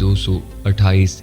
228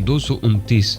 229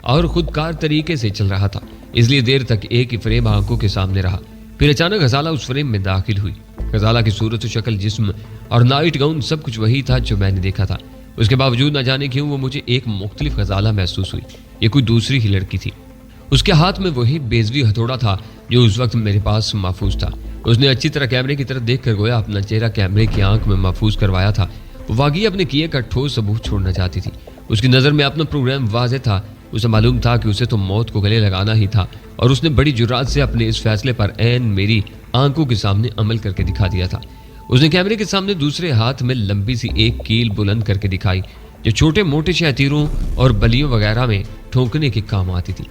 اور خودکار طریقے سے چل رہا تھا، اس لیے دیر تک ایک ہی فریم آنکھوں کے سامنے رہا۔ پھر اچانک غزالہ اس فریم میں داخل ہوئی۔ غزالہ کی صورت و شکل، جسم اور نائٹ گاؤن سب کچھ وہی تھا جو میں نے دیکھا تھا۔ اس کے باوجود نہ جانے کیوں وہ مجھے ایک مختلف غزالہ محسوس ہوئی۔ یہ کوئی دوسری ہی لڑکی تھی۔ اس کے ہاتھ میں وہی بیضوی ہتھوڑا تھا جو اس وقت میرے پاس محفوظ تھا۔ اس نے اچھی طرح کیمرے کی طرف دیکھ کر گویا اپنا چہرہ کیمرے کی آنکھ میں محفوظ کروایا تھا۔ وہ واقعی اپنے کیے کا ٹھوس ثبوت چھوڑنا چاہتی تھی۔ اس کی نظر میں اپنا پروگرام واضح تھا۔ اسے معلوم تھا کہ اسے تو موت کو گلے لگانا ہی تھا، اور اس نے بڑی جرات سے اپنے اس فیصلے پر عین میری آنکھوں کے سامنے عمل کر کے دکھا دیا تھا۔ اس نے کیمرے کے سامنے دوسرے ہاتھ میں لمبی سی ایک کیل بلند کر کے دکھائی جو چھوٹے موٹے شہتیروں اور بلیوں وغیرہ میں ٹھونکنے کے کام آتی تھی۔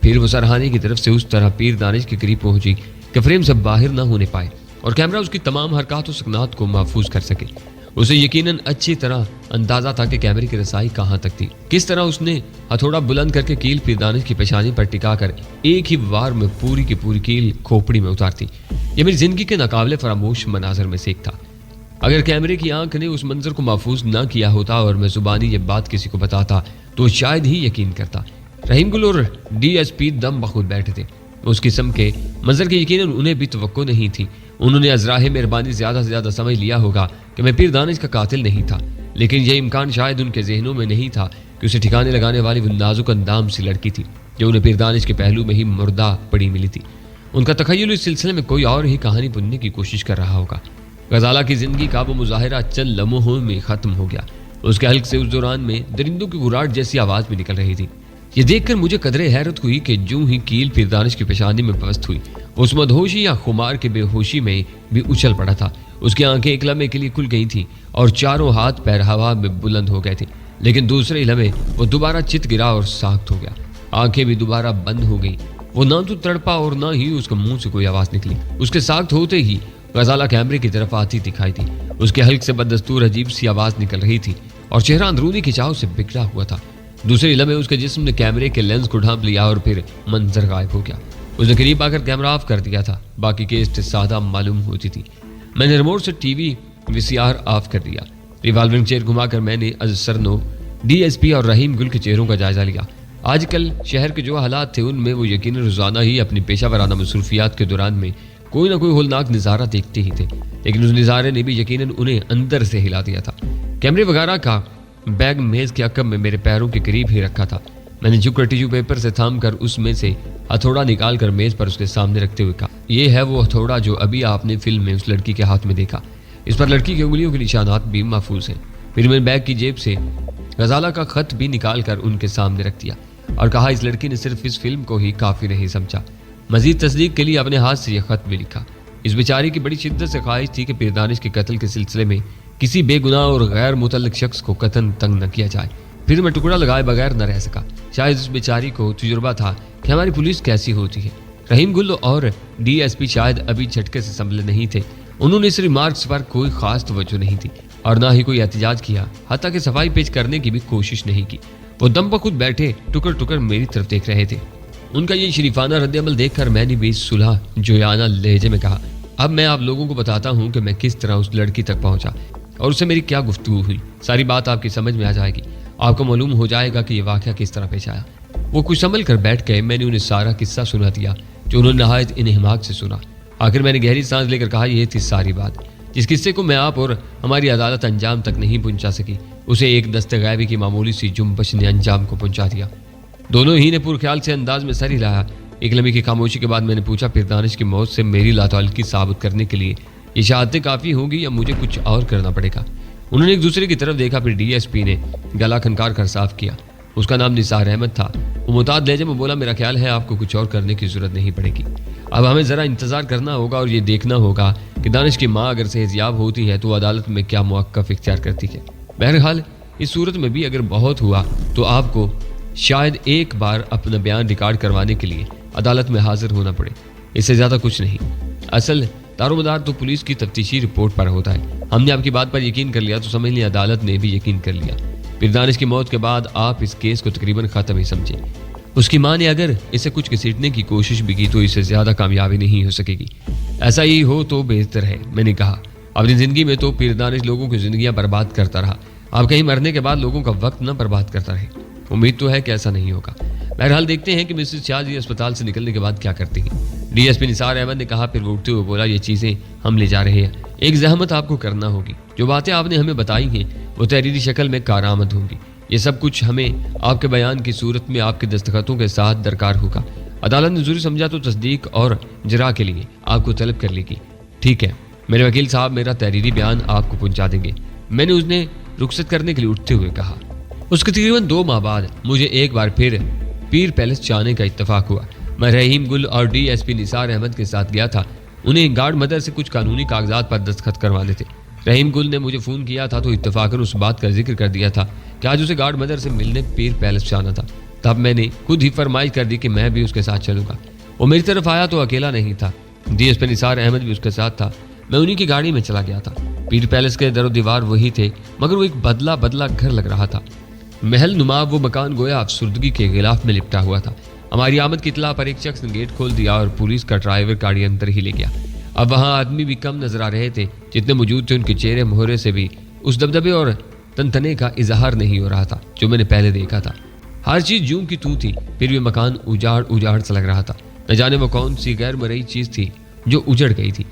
پھر وہ سرہانے کی طرف سے اس طرح پیر دانش کے قریب پہنچی کہ فریم سے باہر نہ ہونے پائے اور کیمرہ اس کی تمام حرکات و سکنات کو محفوظ کر سکے۔ اسے یقیناً اچھی طرح اندازہ تھا کہ کیمرے کی رسائی کہاں تک تھی۔ کس طرح اس نے ہتھوڑا بلند کر کے کیل پیر دانش کی پیشانی پر ٹکا کر ایک ہی وار میں پوری کی پوری کیل کھوپڑی میں اتارتی۔ یہ میری زندگی کے ناقابل فراموش مناظر میں سے ایک تھا۔ اگر کیمرے کی آنکھ نے اس منظر کو محفوظ نہ کیا ہوتا اور میں زبانی یہ بات کسی کو بتاتا تو شاید ہی یقین کرتا۔ رحیم گل اور ڈی ایس پی دم بخود بیٹھے تھے۔ اس قسم کے منظر کی یقیناً انہیں بھی توقع نہیں تھی۔ انہوں نے ازراہ مہربانی زیادہ سے زیادہ سمجھ لیا ہوگا کہ میں پیر دانش کا قاتل نہیں تھا، لیکن یہ امکان شاید ان کے ذہنوں میں نہیں تھا کہ اسے ٹھکانے لگانے والی وہ نازک اندام سی لڑکی تھی جو انہیں پیر دانش کے پہلو میں ہی مردہ پڑی ملی تھی۔ ان کا تخیل اس سلسلے میں کوئی اور ہی کہانی بننے کی کوشش کر رہا ہوگا۔ غزالہ کی زندگی کا وہ مظاہرہ چند لمحوں میں ختم ہو گیا۔ اس کے حلق سے اس دوران میں درندوں کی گھراٹ جیسی آواز بھی نکل رہی تھی۔ یہ دیکھ کر مجھے قدرے حیرت ہوئی کہ جوں ہی کیل پیر دانش کی پیشانی میں پست ہوئی، اس مدہوشی یا خمار کے بے ہوشی میں بھی اچھل پڑا تھا۔ اس کی آنکھیں ایک لمحے کے لیے کھل گئی تھیں اور چاروں ہاتھ پیر ہوا میں بلند ہو گئے تھے، لیکن دوسرے لمحے وہ دوبارہ چت گرا اور ساخت ہو گیا۔ آنکھیں بھی دوبارہ بند ہو گئیں۔ وہ نہ تو تڑپا اور نہ ہی اس کے منہ سے کوئی آواز نکلی۔ اس کے ساخت ہوتے ہی غزالہ کیمرے کی طرف آتی دکھائی تھی۔ اس کے حلق سے بددستور عجیب سی آواز نکل رہی تھی اور چہرہ اندرونی کھچاؤ سے بکھرا ہوا تھا۔ دوسرے لمحے اس کے جسم نے کیمرے کے لینس کو ڈھانپ لیا اور پھر منظر غائب ہو گیا۔ اس نے قریب آ کر کیمرہ آف کر دیا تھا۔ باقی کیسٹ سادہ معلوم ہوتی تھی۔ میں نے ریموٹ سے ٹی وی VCR آف کر دیا۔ ریوالونگ چیئر گھما کر میں نے سرنو، ڈی ایس پی اور رحیم گل کے چہروں کا جائزہ لیا۔ آج کل شہر کے جو حالات تھے ان میں وہ یقیناً روزانہ ہی اپنی پیشہ ورانہ مصروفیات کے دوران میں کوئی نہ کوئی ہولناک نظارہ دیکھتے ہی تھے، لیکن اس نظارے نے بھی یقیناً انہیں اندر سے ہلا دیا تھا۔ کیمرے وغیرہ کا بیگ میز کے عقب میں میرے پیروں کے قریب ہی رکھا تھا۔ میں نے جھک کر ٹیشو پیپر سے تھام کر اس میں سے ہتھوڑا نکال کر میز پر اس کے سامنے رکھتے ہوئے کہا، یہ ہے وہ ہتھوڑا جو ابھی آپ نے فلم میں اس لڑکی کے ہاتھ میں دیکھا۔ اس پر لڑکی کی انگلیوں کے نشانات بھی محفوظ ہیں۔ پھر میں نے بیگ کی جیب سے غزالہ کا خط بھی نکال کر ان کے سامنے رکھ دیا اور کہا، اس لڑکی نے صرف اس فلم کو ہی کافی نہیں سمجھا، مزید تصدیق کے لیے اپنے ہاتھ سے یہ خط بھی لکھا۔ اس بیچاری کی بڑی شدت سے خواہش تھی کہ پیر دانش کے قتل کے سلسلے میں کسی بے گناہ اور غیر متعلق شخص کو قطعاً تنگ نہ کیا جائے۔ پھر میں ٹکڑا لگائے بغیر نہ رہ سکا۔ شاید اس بیچاری کو تجربہ تھا کہ ہماری پولیس کیسی ہوتی ہے۔ رحیم گل اور ڈی ایس پی شاید ابھی جھٹکے سے سنبھلے نہیں تھے۔ انہوں نے اس ریمارکس پر کوئی خاص توجہ نہیں دی اور نہ ہی کوئی احتجاج کیا، حتیٰ کہ صفائی پیش کرنے کی بھی کوشش نہیں کی۔ وہ دم بخود بیٹھے ٹکر ٹکر میری طرف دیکھ رہے تھے۔ ان کا یہ شریفانہ رد عمل دیکھ کر میں نے بھی صلح جویانہ لہجے میں کہا، اب میں آپ لوگوں کو بتاتا ہوں کہ میں کس طرح اس لڑکی تک پہنچا اور اس سے میری کیا گفتگو ہوئی۔ ساری بات آپ کی سمجھ میں آ جائے گی۔ آپ کو معلوم ہو جائے گا کہ یہ واقعہ کس طرح پیش آیا۔ وہ کچھ سنبھل کر بیٹھ گئے۔ میں نے انہیں سارا قصہ سنا دیا جو انہوں نے نہایت انہماک سے سنا۔ آخر میں نے گہری سانس لے کر کہا، یہ تھی ساری بات۔ جس قصے کو میں آپ اور ہماری عدالت انجام تک نہیں پہنچا سکی، اسے ایک دست غیبی کی معمولی سی جنبش نے انجام کو پہنچا دیا۔ دونوں ہی نے پرخیال سے انداز میں سر ہلایا۔ ایک لمحے کی خاموشی کے بعد میں نے پوچھا، پیر دانش کی موت سے میری لاتعلقی ثابت کرنے کے لیے یہ شہادتیں کافی ہوں گی یا مجھے کچھ اور کرنا پڑے گا؟ انہوں نے ایک دوسرے کی طرف دیکھا، پھر ڈی ایس پی نے گلا کھنکار کر صاف کیا۔ اس کا نام نثار احمد تھا۔ وہ محتاط لہجے میں بولا، میرا خیال ہے آپ کو کچھ اور کرنے کی ضرورت نہیں پڑے گی۔ اب ہمیں ذرا انتظار کرنا ہوگا اور یہ دیکھنا ہوگا کہ دانش کی ماں اگر صحتیاب ہوتی ہے تو عدالت میں کیا موقف اختیار کرتی ہے۔ بہرحال اس صورت میں بھی اگر بہت ہوا تو آپ کو شاید ایک بار اپنا بیان ریکارڈ کروانے کے لیے عدالت میں حاضر ہونا پڑے، اس سے زیادہ کچھ نہیں۔ اصل دار و مدار تو پولیس کی تفتیشی رپورٹ پر ہوتا ہے۔ ہم نے آپ کی بات پر یقین کر لیا تو سمجھ لیں عدالت نے بھی یقین کر لیا۔ پیر دانش کی موت کے بعد آپ اس کیس کو تقریباً ختم ہی سمجھیں۔ اس کی ماں نے اگر اسے کچھ گھسیٹنے کی کوشش بھی کی تو اس سے زیادہ کامیابی نہیں ہو سکے گی۔ ایسا ہی ہو تو بہتر ہے، میں نے کہا۔ اپنی زندگی میں تو پیر دانش لوگوں کی زندگیاں برباد کرتا رہا، آپ کہیں مرنے کے بعد لوگوں کا وقت نہ برباد کرتا رہے۔ امید تو ہے کہ ایسا نہیں ہوگا۔ بہرحال دیکھتے ہیں کہ مسز شاہ جی اسپتال سے نکلنے کے بعد کیا کرتی ہیں۔ ڈی ایس پی نثار احمد نے کہا، پھر وہ اٹھتے ہوئے بولا، یہ چیزیں ہم لے جا رہے ہیں، ایک زحمت آپ کو کرنا ہوگی، جو باتیں آپ نے ہمیں بتائی ہیں وہ تحریری شکل میں کارآمد ہوں گی، یہ سب کچھ ہمیں آپ کے بیان کی صورت میں آپ کے دستخطوں کے ساتھ درکار ہوگا۔ عدالت نے ضروری سمجھا تو تصدیق اور اجرا کے لیے آپ کو طلب کر لے گی۔ ٹھیک ہے، میرے وکیل صاحب میرا تحریری بیان آپ کو پہنچا دیں گے، میں نے اس نے رخصت کرنے کے لیے اٹھتے ہوئے کہا۔ اس کے تقریباً 2 ماہ بعد مجھے ایک بار پھر پیر پیلس جانے کا اتفاق ہوا۔ میں رحیم گل اور ڈی ایس پی نثار احمد کے ساتھ گیا تھا، انہیں گارڈ مدر سے کچھ قانونی کاغذات پر دستخط کروانے تھے۔ رحیم گل نے مجھے فون کیا تھا تو اتفاقاً اس بات کا ذکر کر دیا تھا کہ آج اسے گارڈ مدر سے ملنے پیر پیلس جانا تھا۔ تب میں نے خود ہی فرمائش کر دی کہ میں بھی اس کے ساتھ چلوں گا۔ وہ میری طرف آیا تو اکیلا نہیں تھا، ڈی ایس پی نثار احمد بھی اس کے ساتھ تھا۔ میں انہی کی گاڑی میں چلا گیا تھا۔ پیر پیلس کے در و دیوار وہی تھے، مگر وہ ایک بدلا گھر لگ رہا تھا۔ محل نما وہ مکان گویا افسردگی کے غلاف میں لپٹا ہوا تھا۔ ہماری آمد کی اطلاع پر ایک شخص نے گیٹ کھول دیا اور پولیس کا ڈرائیور گاڑی اندر ہی لے گیا۔ اب وہاں آدمی بھی کم نظر آ رہے تھے، جتنے موجود تھے ان کے چہرے مہرے سے بھی اس دبدبے اور تنتنے کا اظہار نہیں ہو رہا تھا جو میں نے پہلے دیکھا تھا۔ ہر چیز جوں کی توں تھی، پھر بھی مکان اجاڑ سا لگ رہا تھا۔ نہ جانے وہ کون سی غیر مرئی چیز تھی جو اجڑ گئی تھی۔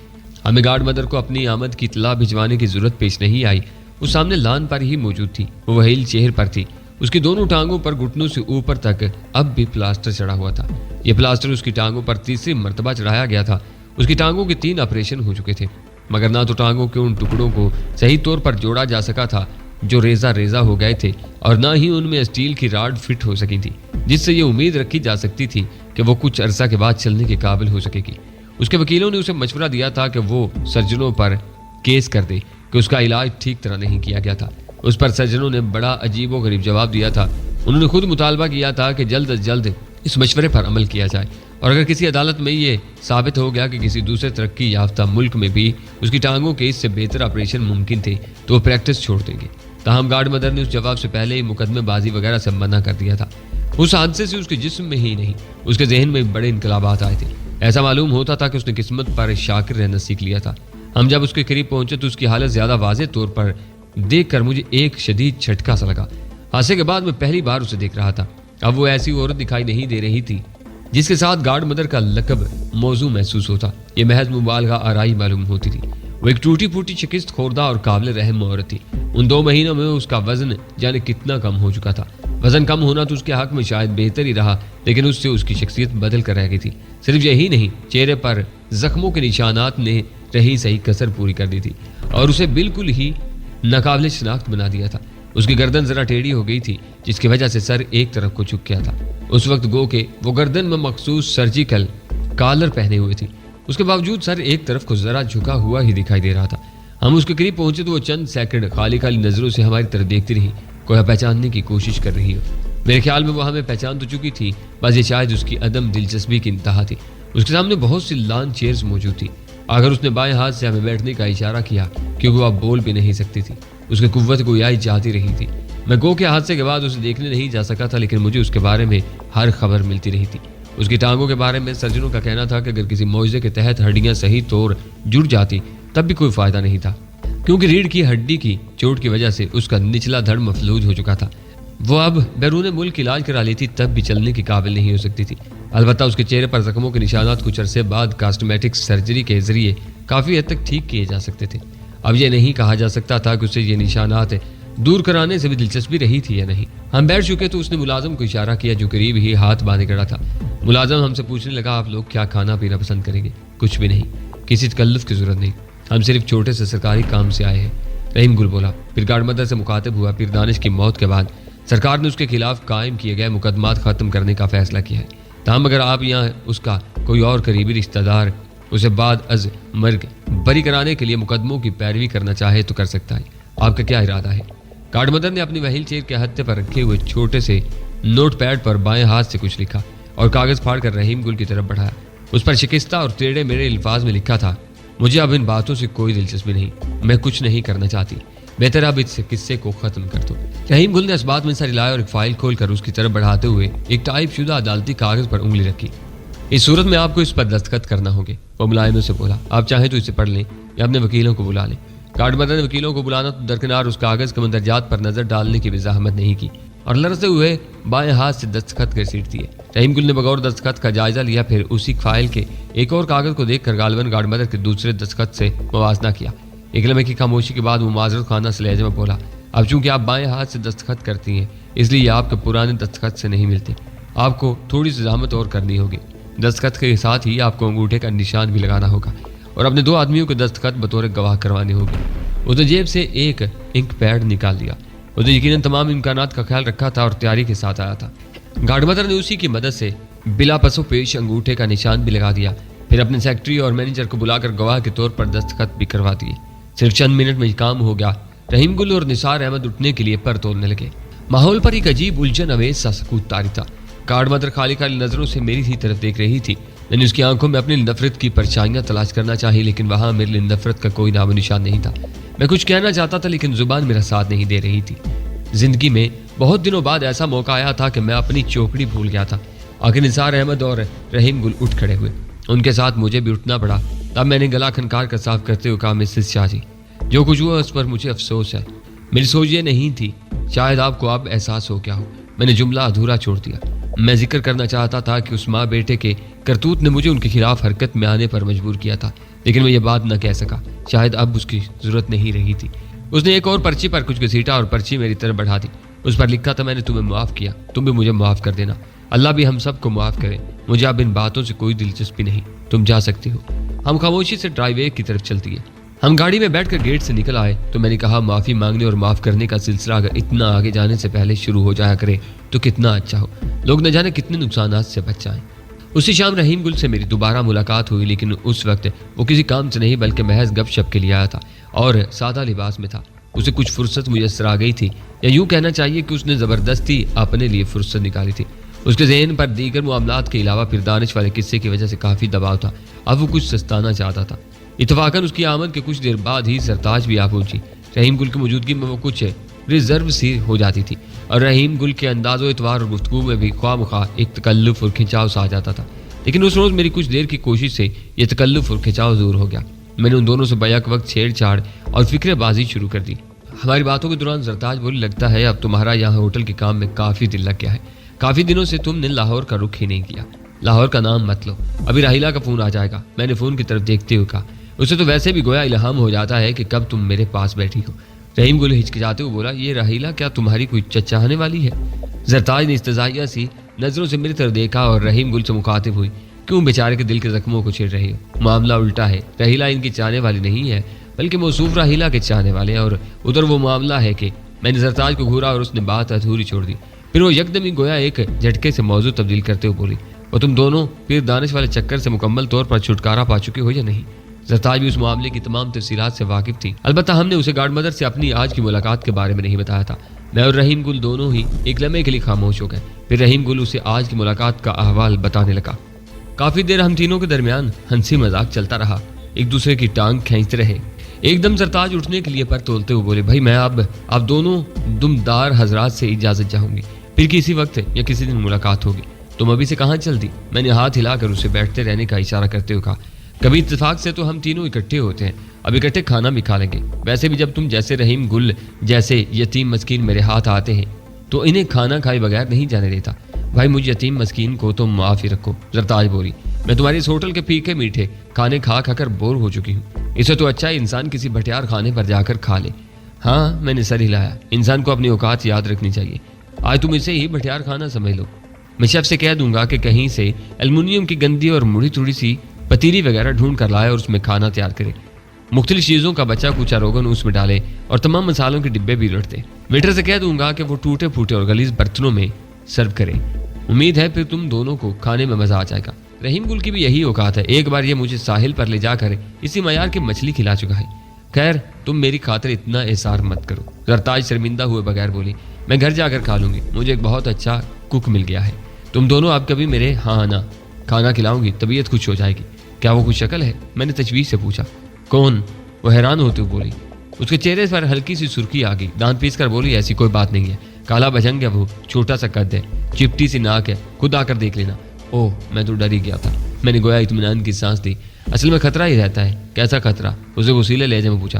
ہمیں گارڈ مدر کو اپنی آمد کی اطلاع بھجوانے کی ضرورت پیش نہیں آئی، وہ سامنے لان پر ہی موجود تھی۔ وہ وہیل چہر پر تھی، اس کی دونوں ٹانگوں پر گھٹنوں سے اوپر تک اب بھی پلاسٹر چڑھا ہوا تھا۔ یہ پلاسٹر اس کی ٹانگوں پر تیسری مرتبہ چڑھایا گیا تھا۔ اس کی ٹانگوں کے 3 آپریشن ہو چکے تھے، مگر نہ تو ٹانگوں کے ان ٹکڑوں کو صحیح طور پر جوڑا جا سکا تھا جو ریزہ ہو گئے تھے، اور نہ ہی ان میں اسٹیل کی راڈ فٹ ہو سکی تھی جس سے یہ امید رکھی جا سکتی تھی کہ وہ کچھ عرصہ کے بعد چلنے کے قابل ہو سکے گی۔ اس کے وکیلوں نے اسے مشورہ دیا تھا کہ وہ سرجنوں پر کیس کر دے کہ اس کا علاج ٹھیک طرح نہیں کیا گیا تھا۔ اس پر سرجنوں نے بڑا عجیب و غریب جواب دیا تھا۔ انہوں نے خود مطالبہ کیا تھا کہ جلد از جلد اس مشورے پر عمل کیا جائے، اور اگر کسی عدالت میں یہ ثابت ہو گیا کہ کسی دوسرے ترقی یافتہ ملک میں بھی اس کی ٹانگوں کے اس سے بہتر آپریشن ممکن تھے تو وہ پریکٹس چھوڑ دیں گے۔ تاہم گارڈ مدر نے اس جواب سے پہلے ہی مقدمے بازی وغیرہ سے منع کر دیا تھا۔ اس حادثے سے اس کے جسم میں ہی نہیں، اس کے ذہن میں بڑے انقلابات آئے تھے۔ ایسا معلوم ہوتا تھا کہ اس نے قسمت پر شاکر رہنا سیکھ لیا تھا۔ ہم جب اس کے قریب پہنچے تو اس کی حالت زیادہ واضح طور پر دیکھ کر مجھے ایک شدید جھٹکا سا لگا۔ حادثے کے بعد میں پہلی بار اسے دیکھ رہا تھا۔ اب وہ ایسی عورت دکھائی نہیں دے رہی تھی جس کے ساتھ گارڈ مدر کا لقب موضوع محسوس ہوتا، یہ محض مبالغہ آرائی معلوم ہوتی تھی۔ وہ ایک ٹوٹی پھوٹی شکست خوردہ اور قابل رحم عورت تھی۔ ان 2 مہینوں میں اس کا وزن جانے کتنا کم ہو چکا تھا۔ وزن کم ہونا تو اس کے حق میں شاید بہتر ہی رہا، لیکن اس سے اس کی شخصیت بدل کر رہ گئی تھی۔ صرف یہی نہیں، چہرے پر زخموں کے نشانات نے رہی صحیح کسر پوری کر دی تھی اور اسے بالکل ہی ناقابل شناخت بنا دیا تھا۔ اس کی گردن ذرا ٹیڑھی ہو گئی تھی جس کی وجہ سے سر ایک طرف کو جھک گیا تھا۔ اس وقت گو کہ وہ گردن میں مخصوص سرجیکل کالر پہنے ہوئے تھی، اس کے باوجود سر ایک طرف کو ذرا جھکا ہوا ہی دکھائی دے رہا تھا۔ ہم اس کے قریب پہنچے تو وہ چند سیکنڈ خالی نظروں سے ہماری طرف دیکھتی رہی، کوئی پہچاننے کی کوشش کر رہی ہو۔ میرے خیال میں وہ ہمیں پہچان تو چکی تھی، بس یہ شاید اس کی عدم دلچسپی کی انتہا تھی۔ اس کے سامنے بہت سی لان چیئرز موجود تھی۔ اگر اس نے بائیں ہاتھ سے ہمیں بیٹھنے کا اشارہ کیا کیونکہ وہ اب بول بھی نہیں سکتی تھی، اس کی قوت گویائی چاہتی رہی تھی۔ میں گو کے حادثے کے بعد اسے دیکھنے نہیں جا سکا تھا، لیکن مجھے اس کے بارے میں ہر خبر ملتی رہی تھی۔ اس کی ٹانگوں کے بارے میں سرجنوں کا کہنا تھا کہ اگر کسی معجزے کے تحت ہڈیاں صحیح طور جڑ جاتی تب بھی کوئی فائدہ نہیں تھا، کیونکہ ریڑھ کی ہڈی کی چوٹ کی وجہ سے اس کا نچلا دھڑ مفلوج ہو چکا تھا۔ وہ اب بیرون ملک علاج کرا لیتی تب بھی چلنے کی قابل نہیں ہو سکتی تھی۔ البتہ اس کے چہرے پر زخموں کے نشانات کچھ عرصے بعد کاسمیٹک سرجری کے ذریعے کافی حد تک ٹھیک کیے جا سکتے تھے۔ اب یہ نہیں کہا جا سکتا تھا کہ اسے یہ نشانات دور کرانے سے بھی دلچسپی رہی تھی یا نہیں۔ ہم بیٹھ چکے تو اس نے ملازم کو اشارہ کیا جو قریب ہی ہاتھ باندھے کھڑا تھا۔ ملازم ہم سے پوچھنے لگا، آپ لوگ کیا کھانا پینا پسند کریں گے؟ کچھ بھی نہیں، کسی تکلف کی ضرورت نہیں، ہم صرف چھوٹے سے سرکاری کام سے آئے ہیں، رحیم گل بولا۔ پھر گارڈ مدر سے مخاطب ہوا، پیر دانش کی موت کے بعد سرکار نے اس کے خلاف قائم کیے گئے مقدمات ختم کرنے کا فیصلہ کیا ہے۔ تاہم اگر آپ یہاں اس کا کوئی اور قریبی رشتہ دار اسے بعد از مرگ بری کرانے کے لیے مقدموں کی پیروی کرنا چاہے تو کر سکتا ہے، آپ کا کیا ارادہ ہے؟ گارڈ مدر نے اپنی وہیل چیئر کے ہتھے پر رکھے ہوئے چھوٹے سے نوٹ پیڈ پر بائیں ہاتھ سے کچھ لکھا اور کاغذ پھاڑ کر رحیم گل کی طرف بڑھایا۔ اس پر شکستہ اور ٹیڑھے میرے الفاظ میں لکھا تھا، مجھے اب ان باتوں سے کوئی دلچسپی نہیں، میں کچھ نہیں کرنا چاہتی، بہتر اب اس قصے کو ختم کر دو۔ رحیم گل نے اس بات میں سر ہلایا اور ایک فائل کھول کر اس کی طرف بڑھاتے ہوئے ایک ٹائپ شدہ عدالتی کاغذ پر انگلی رکھی۔ اس صورت میں آپ کو اس پر دستخط کرنا ہوں گے، وہ ملائموں سے بولا۔ آپ چاہیں تو اسے پڑھ لیں یا اپنے وکیلوں کو بلا لیں۔ گارڈ مدر نے وکیلوں کو بلانا تو درکنار اس کاغذ کے مندرجات پر نظر ڈالنے کی بھی زحمت نہیں کی اور لرزتے ہوئے بائیں ہاتھ سے دستخط کر سیٹ دیے۔ رحیم گل نے بغور دستخط کا جائزہ لیا، پھر اسی فائل کے ایک اور کاغذ کو دیکھ کر غالباً گارڈ مدر کے دوسرے دستخط سے موازنہ کیا۔ ایک لمحے کی خاموشی کے بعد وہ معذرت خانہ سے لہجے میں بولا، اب چونکہ آپ بائیں ہاتھ سے دستخط کرتی ہیں اس لیے یہ آپ کے پرانے دستخط سے نہیں ملتے، آپ کو تھوڑی سی زحمت اور کرنی ہوگی۔ دستخط کے ساتھ ہی آپ کو انگوٹھے کا نشان بھی لگانا ہوگا اور اپنے 2 آدمیوں کے دستخط بطور گواہ کروانے ہوگی۔ اس نے جیب سے ایک انک پیڈ نکال دیا۔ اس نے یقیناً تمام امکانات کا خیال رکھا تھا اور تیاری کے ساتھ آیا تھا۔ گارڈ مدر نے اسی کی مدد سے بلا پسو پیش انگوٹھے کا نشان بھی لگا دیا، پھر اپنے سیکرٹری اور مینیجر کو بلا کر گواہ کے طور پر دستخط بھی کروا دیے۔ صرف چند منٹ میں یہ کام ہو گیا۔ رحیم گل اور نثار احمد اٹھنے کے لیے پر تولنے لگے۔ ماحول پر ایک عجیب الجھن اویز سا سکوت طاری تھا۔ گارڈ مدر خالی خالی نظروں سے میری ہی طرف دیکھ رہی تھی۔ میں نے اس کی آنکھوں میں اپنی نفرت کی پرچھائیاں تلاش کرنا چاہی، لیکن وہاں میرے لیے نفرت کا کوئی نام و نشان نہیں تھا۔ میں کچھ کہنا چاہتا تھا لیکن زبان میرا ساتھ نہیں دے رہی تھی۔ زندگی میں بہت دنوں بعد ایسا موقع آیا تھا کہ میں اپنی چوکڑی بھول گیا تھا۔ آخر نثار احمد اور رحیم گل اٹھ کھڑے ہوئے، ان کے ساتھ مجھے بھی اٹھنا پڑا۔ تب میں نے گلا کھنکار کر صاف کرتے ہوئے کہا، مسز شاہ جی، جو کچھ ہوا اس پر مجھے افسوس ہے۔ میری سوچ یہ نہیں تھی، شاید آپ کو اب احساس ہو گیا ہو۔ میں نے جملہ ادھورا چھوڑ دیا۔ میں ذکر کرنا چاہتا تھا کہ اس ماں بیٹے کے کرتوت نے مجھے ان کے خلاف حرکت میں آنے پر مجبور کیا تھا، لیکن میں یہ بات نہ کہہ سکا، شاید اب اس کی ضرورت نہیں رہی تھی۔ اس نے ایک اور پرچی پر کچھ گھسیٹا اور پرچی میری طرف بڑھا دی۔ اس پر لکھا تھا، میں نے تمہیں معاف کیا، تم بھی مجھے معاف کر دینا، اللہ بھی ہم سب کو معاف کرے، مجھے اب ان باتوں سے کوئی دلچسپی نہیں، تم جا سکتی ہو۔ ہم خاموشی سے ڈرائیو وے کی طرف چلتی ہے۔ ہم گاڑی میں بیٹھ کر گیٹ سے نکل آئے تو میں نے کہا، معافی مانگنے اور معاف کرنے کا سلسلہ اگر اتنا آگے جانے سے پہلے شروع ہو جایا کرے تو کتنا اچھا ہو، لوگ نہ جانے کتنے نقصانات سے بچ جائیں۔ اسی شام رحیم گل سے میری دوبارہ ملاقات ہوئی، لیکن اس وقت وہ کسی کام سے نہیں بلکہ محض گپ شپ کے لیے آیا تھا اور سادہ لباس میں تھا۔ اسے کچھ فرصت میسر آ گئی تھی، یا یوں کہنا چاہیے کہ اس نے زبردستی اپنے لیے فرصت نکالی تھی۔ اس کے ذہن پر دیگر معاملات کے علاوہ پھر دانش والے قصے کی وجہ سے کافی دباؤ تھا۔ اب وہ کچھ سستانا چاہتا تھا۔ اتفاقاً اس کی آمد کے کچھ دیر بعد ہی سرتاج بھی آ پہنچی۔ رحیم گل کی موجودگی میں وہ کچھ ریزرو سی ہو جاتی تھی اور رحیم گل کے انداز و اعتبار اور گفتگو میں بھی خواہ مخواہ ایک تکلف اور کھنچاؤ سا آ جاتا تھا، لیکن اس روز میری کچھ دیر کی کوشش سے یہ تکلف اور کھنچاؤ دور ہو گیا۔ میں نے ان دونوں سے بیک وقت چھیڑ چھاڑ اور فکر بازی شروع کر دی۔ ہماری باتوں کے دوران سرتاج بولی، لگتا ہے اب تمہارا یہاں ہوٹل کے کام میں کافی دل لگ گیا ہے، کافی دنوں سے تم نے لاہور کا رخ ہی نہیں کیا۔ لاہور کا نام مت لو، ابھی راہیلہ کا فون آ جائے گا۔ میں نے فون کی طرف دیکھتے ہوئے کہا، اسے تو ویسے بھی گویا الہام ہو جاتا ہے کہ کب تم میرے پاس بیٹھی ہو۔ رحیم گل ہچکچاتے ہوئے بولا، یہ راہیلہ کیا تمہاری کوئی چچاہنے والی ہے؟ سرتاج نے استزائیہ سی نظروں سے میری طرف دیکھا اور رحیم گل سے مخاطب ہوئی، کیوں بیچارے کے دل کے زخموں کو چھیڑ رہی ہو؟ معاملہ الٹا ہے، راہیلہ ان کی چاہنے والی نہیں ہے بلکہ موصوف راہیلہ کے چاہنے والے ہیں، اور ادھر وہ معاملہ ہے کہ میں نے سرتاج کو گھورا اور اس نے بات ادھوری چھوڑ دی۔ پھر وہ یکدم ہی گویا ایک جھٹکے سے موضوع تبدیل کرتے ہوئے بولی، وہ تم دونوں پھر دانش والے چکر سے مکمل طور پر چھٹکارا پا چکے ہو یا نہیں؟ سرتاج بھی اس معاملے کی تمام تفصیلات سے واقف تھی، البتہ ہم نے اسے گارڈ مدر سے اپنی آج کی ملاقات کے بارے میں نہیں بتایا تھا۔ میں اور رحیم گل دونوں ہی ایک لمحے کے لیے خاموش ہو گئے، پھر رحیم گل اسے آج کی ملاقات کا احوال بتانے لگا۔ کافی دیر ہم تینوں کے درمیان ہنسی مذاق چلتا رہا، ایک دوسرے کی ٹانگ کھینچتے رہے۔ ایک دم سرتاج اٹھنے کے لیے پر تولتے ہوئے بولے، بھائی میں اب دونوں دمدار حضرات سے اجازت چاہوں گی، پھر کسی وقت یا کسی دن ملاقات ہوگی۔ تم ابھی سے کہاں چل دی؟ میں نے ہاتھ ہلا کر اسے بیٹھتے رہنے کا اشارہ کرتے ہوئے کہا، کبھی اتفاق سے تو ہم تینوں اکٹھے ہوتے ہیں، اب اکٹھے کھانا بھی کھا لیں گے۔ ویسے بھی جب تم جیسے رحیم گل جیسے یتیم مسکین میرے ہاتھ آتے ہیں تو انہیں کھانا کھائے بغیر نہیں جانے دیتا۔ بھائی مجھ یتیم مسکین کو تم معاف ہی رکھو۔ سرتاج بولی، میں تمہاری اس ہوٹل کے پھیکے میٹھے کھانے کھا کر بور ہو چکی ہوں، اسے تو اچھا انسان کسی بھٹیار خانے پر جا کر کھا لے۔ ہاں میں نے سر ہلایا، انسان کو اپنی اوقات یاد رکھنی چاہیے، آج تم اسے ہی بھٹیار خانہ سمجھ لو۔ میں شیف سے کہہ دوں گا کہ کہیں سے ایلومینیم کی گندی اور مڑی تھوڑی سی پتیلی وغیرہ ڈھونڈ کر لائے اور اس میں کھانا تیار کرے، مختلف چیزوں کا بچا کچا روغن اس میں ڈالے اور تمام مسالوں کے ڈبے بھی لٹتے۔ ویٹر سے کہہ دوں گا کہ وہ ٹوٹے پھوٹے اور غلیظ برتنوں میں سرو کرے، امید ہے پھر تم دونوں کو کھانے میں مزہ آ جائے گا۔ رحیم گل کی بھی یہی اوقات ہے، ایک بار یہ مجھے ساحل پر لے جا کر اسی معیار کی مچھلی کھلا چکا ہے۔ خیر تم میری خاطر اتنا احسار مت کرو۔ سرتاج شرمندہ ہوئے بغیر بولی، میں گھر جا کر کھا لوں گی، مجھے ایک بہت اچھا کک مل گیا ہے، تم دونوں اب کبھی میرے ہاں آنا، کھانا کھلاؤں گی، طبیعت خوش ہو جائے گی۔ کیا وہ کوئی شکل ہے؟ میں نے تجویز سے پوچھا۔ کون؟ وہ حیران ہوتے ہوئے بولی، اس کے چہرے پر ہلکی سی سرخی آ گئی، دانت پیس کر بولی، ایسی کوئی بات نہیں ہے، کالا بھجنگ ہے، وہ چھوٹا سا قد ہے، چپٹی سی ناک ہے، خود آ کر دیکھ لینا۔ اوہ میں تو ڈر ہی گیا تھا۔ میں نے گویا اطمینان کی سانس دی، اصل میں خطرہ ہی رہتا ہے۔ کیسا خطرہ؟ اسے وسیلے لہجے میں پوچھا۔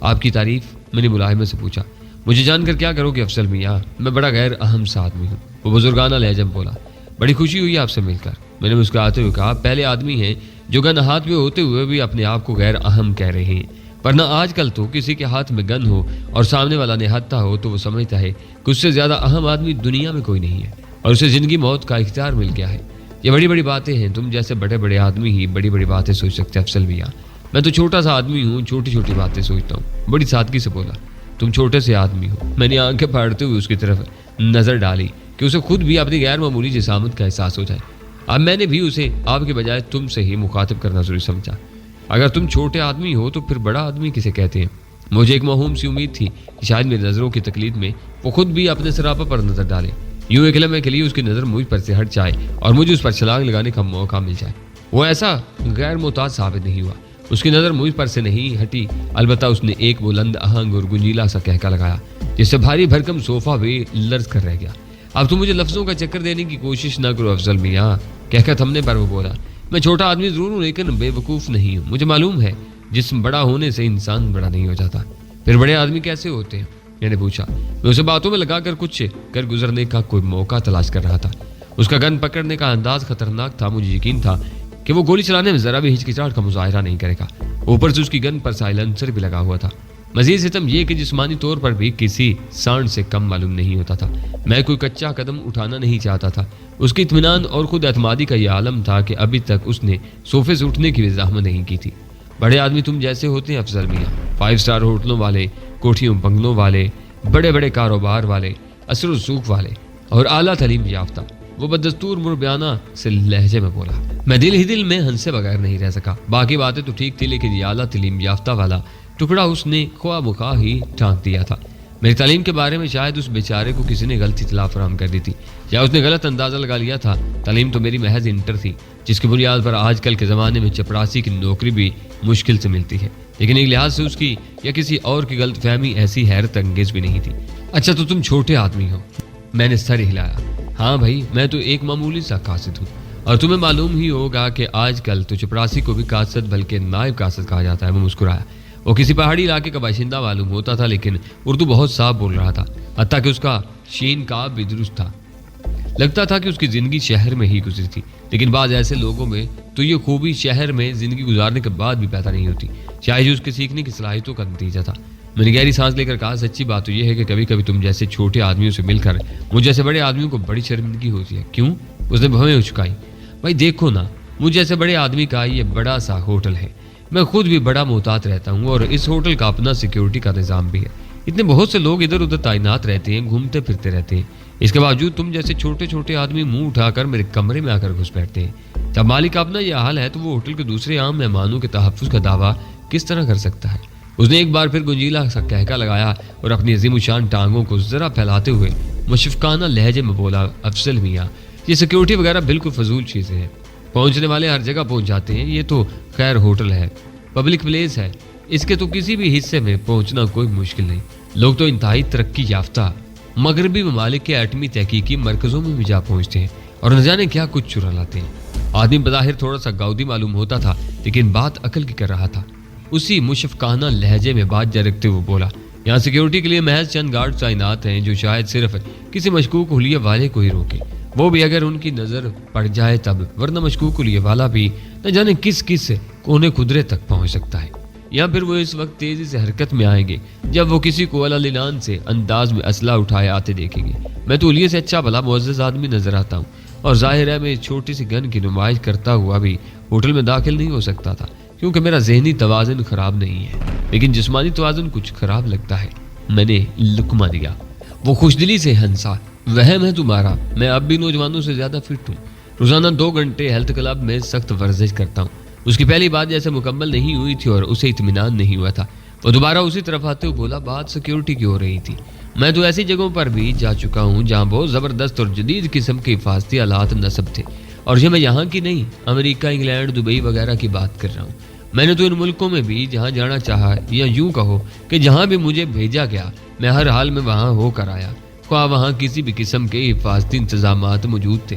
آپ کی تعریف؟ میں نے ملاحمت سے پوچھا۔ مجھے جان کر کیا کرو گے افضل میاں، میں بڑا غیر اہم سا آدمی ہوں۔ وہ بزرگانہ لہجہ میں بولا۔ بڑی خوشی ہوئی آپ سے مل کر، میں نے مسکراتے ہوئے کہا۔ پہلے آدمی ہیں جو گن ہاتھ میں ہوتے ہوئے بھی اپنے آپ کو غیر اہم کہہ رہے ہیں، ورنہ آج کل تو کسی کے ہاتھ میں گن ہو اور سامنے والا نہتھا ہو تو وہ سمجھتا ہے کہ اس سے زیادہ اہم آدمی دنیا میں کوئی نہیں ہے اور اسے زندگی موت کا اختیار مل گیا ہے۔ یہ بڑی بڑی باتیں ہیں، تم جیسے بڑے بڑے آدمی ہی بڑی بڑی باتیں سوچ سکتے ہیں افضل میاں، میں تو چھوٹا سا آدمی ہوں، چھوٹی چھوٹی باتیں سوچتا ہوں۔ بڑی سادگی سے بولا۔ تم چھوٹے سے آدمی ہو؟ میں نے آنکھیں پھاڑتے ہوئے اس کی طرف نظر ڈالی کہ اسے خود بھی اپنی غیر معمولی جسامت کا احساس ہو جائے۔ اب میں نے بھی اسے آپ کے بجائے تم سے ہی مخاطب کرنا ضروری سمجھا۔ اگر تم چھوٹے آدمی ہو تو پھر بڑا آدمی کسے کہتے ہیں؟ مجھے ایک موہوم سی امید تھی کہ شاید میری نظروں کی تقلید میں وہ خود بھی اپنے سراپا پر نظر ڈالے، یوں ایک لمحے کے لیے اس کی نظر مجھ پر سے ہٹ جائے اور مجھے اس پر چھلانگ لگانے کا موقع مل جائے۔ وہ ایسا غیر محتاط ثابت نہیں ہوا، اس کی نظر مجھ پر سے نہیں ہٹی، البتہ اس نے ایک بلند آہنگ اور گنجیلا سا کہکا لگایا جس سے بھاری بھرکم صوفہ بھی لرز کر رہ گیا۔ اب تو مجھے لفظوں کا چکر دینے کی کوشش نہ کرو افضل میاں، کہہ تھمنے پر وہ بولا۔ میں چھوٹا آدمی ضرور ہوں لیکن بے وقوف نہیں ہوں، مجھے معلوم ہے جسم بڑا ہونے سے انسان بڑا نہیں ہو جاتا۔ پھر بڑے آدمی کیسے ہوتے ہیں؟ میں نے پوچھا۔ میں اسے باتوں میں لگا کر کچھ کر گزرنے کا کوئی موقع تلاش کر رہا تھا۔ اس کا گن پکڑنے کا انداز خطرناک تھا، مجھے یقین تھا کہ وہ گولی چلانے میں ذرا بھی ہچکچاہٹ کا مظاہرہ نہیں کرے گا۔ اوپر سے اس کی گن پر سائلنسر بھی لگا ہوا تھا۔ مزید ستم یہ کہ جسمانی طور پر بھی کسی سانڈ سے کم معلوم نہیں ہوتا تھا۔ میں کوئی کچا قدم اٹھانا نہیں چاہتا تھا۔ اس کی اطمینان اور خود اعتمادی کا یہ عالم تھا کہ ابھی تک اس نے صوفے سے اٹھنے کی بھی زحمت نہیں کی تھی۔ بڑے آدمی تم جیسے ہوتے ہیں افضل میاں، 5 اسٹار ہوٹلوں والے، کوٹھیوں بنگلوں والے، بڑے بڑے کاروبار والے، اثر و رسوخ والے اور اعلیٰ تعلیم یافتہ۔ وہ بدستور مربیانہ سے لہجے میں بولا۔ میں دل ہی دل میں ہنسے بغیر نہیں رہ سکا۔ باقی باتیں تو ٹھیک تھی لیکن یہ اعلیٰ تعلیم یافتہ والا ٹکڑا اس نے خواہ مخواہ ہی ٹانک دیا تھا۔ میری تعلیم کے بارے میں شاید اس بیچارے کو کسی نے غلط اطلاع فراہم کر دی تھی یا اس نے غلط اندازہ لگا لیا تھا۔ تعلیم تو میری محض انٹر تھی، جس کی بنیاد پر آج کل کے زمانے میں چپراسی کی نوکری بھی مشکل سے ملتی ہے، لیکن ایک لحاظ سے اس کی یا کسی اور کی غلط فہمی ایسی حیرت انگیز بھی نہیں تھی۔ اچھا تو تم چھوٹے آدمی ہو؟ میں نے سر ہلایا۔ ہاں بھائی، میں تو ایک معمولی سا قاصد ہوں، اور تمہیں معلوم ہی ہوگا کہ آج کل تو چپراسی کو بھی قاصد بلکہ نائب قاصد کہا جاتا ہے۔ میں مسکرایا۔ وہ کسی پہاڑی علاقے کا باشندہ معلوم ہوتا تھا لیکن اردو بہت صاف بول رہا تھا، حتیٰ کہ اس کا شین کاف بھی درست تھا۔ لگتا تھا کہ اس کی زندگی شہر میں ہی گزری تھی، لیکن بعض ایسے لوگوں میں تو یہ خوبی شہر میں زندگی گزارنے کے بعد بھی پیدا نہیں ہوتی، شاید اس کے سیکھنے کی صلاحیتوں کا نتیجہ تھا۔ میں نے گہری سانس لے کر کہا، سچی بات تو یہ ہے کہ کبھی کبھی تم جیسے چھوٹے آدمیوں سے مل کر مجھ جیسے بڑے آدمیوں کو بڑی شرمندگی ہوتی ہے۔ کیوں؟ اس نے بھویں اچکائی۔ بھائی دیکھو نا، مجھ جیسے بڑے آدمی کا یہ بڑا سا ہوٹل ہے، میں خود بھی بڑا محتاط رہتا ہوں اور اس ہوٹل کا اپنا سیکیورٹی کا نظام بھی ہے۔ اتنے بہت سے لوگ ادھر ادھر تعینات رہتے ہیں، گھومتے پھرتے رہتے ہیں، اس کے باوجود تم جیسے چھوٹے چھوٹے آدمی منہ اٹھا کر میرے کمرے میں آ کر گھس بیٹھتے ہیں۔ جب مالک کا اپنا یہ حال ہے تو وہ ہوٹل کے دوسرے عام مہمانوں کے تحفظ کا دعویٰ کس طرح کر سکتا ہے؟ اس نے ایک بار پھر گنجیلا سا کہکا لگایا اور اپنی عظیم الشان ٹانگوں کو ذرا پھیلاتے ہوئے مشفقانہ لہجے میں بولا، افضل میاں یہ سیکیورٹی وغیرہ بالکل فضول چیزیں ہیں، پہنچنے والے ہر جگہ پہنچ جاتے ہیں، یہ تو خیر ہوٹل ہے، پبلک پلیس ہے، اس کے تو کسی بھی حصے میں پہنچنا کوئی مشکل نہیں۔ لوگ تو انتہائی ترقی یافتہ مغربی ممالک کے ایٹمی تحقیقی مرکزوں میں بھی جا پہنچتے ہیں اور نہ جانے کیا کچھ چرا لاتے ہیں۔ آدمی بظاہر تھوڑا سا گاؤدی معلوم ہوتا تھا لیکن بات عقل کی کر رہا تھا۔ اسی مشفقانہ لہجے میں بات جا رکھتے ہوئے بولا، یہاں سیکیورٹی کے لیے محض چند گارڈ تعینات ہیں جو شاید صرف کسی مشکوک حلیے والے کو ہی روکے، وہ بھی اگر ان کی نظر پڑ جائے تب، ورنہ مشکوک حلیے والا بھی نہ جانے کس کس کونے خدرے تک پہنچ سکتا ہے۔ یا پھر وہ اس وقت تیزی سے حرکت میں آئیں گے جب وہ کسی کو اعلان سے انداز میں اسلحہ اٹھائے آتے دیکھیں گے۔ میں تو حلیے سے اچھا بھلا معزز آدمی نظر آتا ہوں اور ظاہر ہے میں چھوٹی سی گن کی نمائش کرتا ہوا بھی ہوٹل میں داخل نہیں ہو سکتا تھا کیونکہ میرا ذہنی توازن خراب نہیں ہے، لیکن جسمانی توازن کچھ خراب لگتا ہے۔ میں نے لقمہ دیا۔ وہ خوش دلی سے ہنسا، وہم ہے تمہارا، میں اب بھی نوجوانوں سے زیادہ فٹ ہوں، روزانہ 2 گھنٹے ہیلتھ کلب میں سخت ورزش کرتا ہوں۔ اس کی پہلی بات جیسے مکمل نہیں ہوئی تھی اور اسے اطمینان نہیں ہوا تھا۔ وہ دوبارہ اسی طرف آتے ہوئے بولا، بات سیکیورٹی کی ہو رہی تھی، میں تو ایسی جگہوں پر بھی جا چکا ہوں جہاں بہت زبردست اور جدید قسم کے حفاظتی آلات نصب تھے، اور یہ میں یہاں کی نہیں، امریکہ، انگلینڈ، دبئی وغیرہ کی بات کر رہا ہوں۔ میں نے تو ان ملکوں میں بھی جہاں جانا چاہا، یا یوں کہو کہ جہاں بھی مجھے بھیجا گیا میں ہر حال میں وہاں ہو کر آیا، خواہ وہاں کسی بھی قسم کے حفاظتی انتظامات موجود تھے